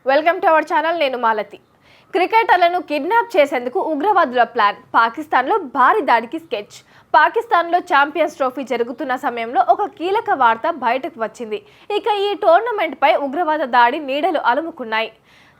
Welcome to our channel. నేను Malathi. క్రికెటర్లను kidnap చేసేందుకు ఉగ్రవాదుల ప్లాన్. పాకిస్తాన్లో భారీ దాడికి స్కెచ్. పాకిస్తాన్లో ఛాంపియన్స్ ట్రోఫీ జరుగుతున్న సమయంలో ఒక కీలక వార్త బయటకు వచ్చింది. ఇక ఈ టోర్నమెంట్పై ఉగ్రవాద దాడి నీడలు అలుముకున్నాయి.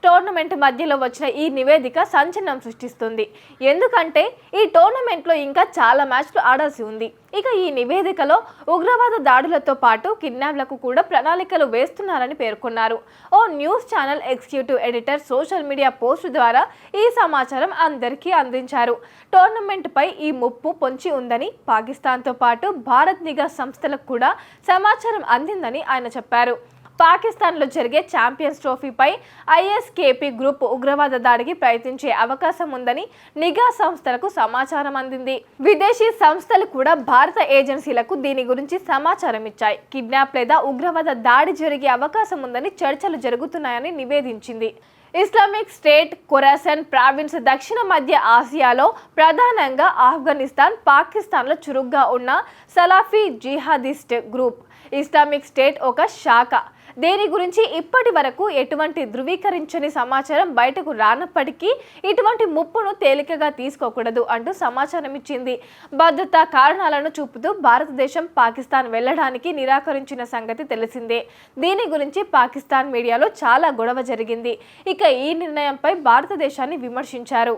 టోర్నమెంట్ మధ్యలో వచ్చిన ఈ నివేదిక సంచలనం సృష్టిస్తుంది. ఎందుకంటే ఈ టోర్నమెంట్లో ఇంకా చాలా మ్యాచ్లు ఆడాల్సి ఉంది. ఇక ఈ నివేదికలో ఉగ్రవాద దాడులతో పాటు కిడ్నాప్లకు కూడా ప్రణాళికలు వేస్తున్నారని పేర్కొన్నారు. ఓ news channel executive editor social media post ద్వారా ఈ సమాచారం అందరికీ అందించారు. టోర్నమెంట్పై ఈ ముప్పు పొంచి ఉందని, పాకిస్తాన్తో పాటు భారత్ నిఘా సంస్థలకు కూడా సమాచారం అందిందని ఆయన చెప్పారు. పాకిస్తాన్లో జరిగే ఛాంపియన్స్ ట్రోఫీపై ఐఎస్కేపీ గ్రూప్ ఉగ్రవాద దాడికి ప్రయత్నించే అవకాశం ఉందని నిఘా సంస్థలకు సమాచారం అందింది. విదేశీ సంస్థలు కూడా భారత ఏజెన్సీలకు దీని గురించి సమాచారం ఇచ్చాయి. కిడ్నాప్ లేదా ఉగ్రవాద దాడి జరిగే అవకాశం ఉందని చర్చలు జరుగుతున్నాయని నివేదించింది. ఇస్లామిక్ స్టేట్ ఖొరాసన్ ప్రావిన్స్ దక్షిణ మధ్య ఆసియాలో, ప్రధానంగా ఆఫ్ఘనిస్తాన్, పాకిస్తాన్లో చురుగ్గా ఉన్న Salafi jihadist group Islamic state ఒక శాఖ. దీని గురించి ఇప్పటి వరకు ఎటువంటి ధృవీకరించని సమాచారం బయటకు రానప్పటికీ ఇటువంటి ముప్పును తేలికగా తీసుకోకూడదు అంటూ సమాచారం ఇచ్చింది. భద్రతా కారణాలను చూపుతూ భారతదేశం పాకిస్తాన్ వెళ్లడానికి నిరాకరించిన సంగతి తెలిసిందే. దీని గురించి పాకిస్తాన్ మీడియాలో చాలా గొడవ జరిగింది. ఇక ఈ నిర్ణయంపై భారతదేశాన్ని విమర్శించారు.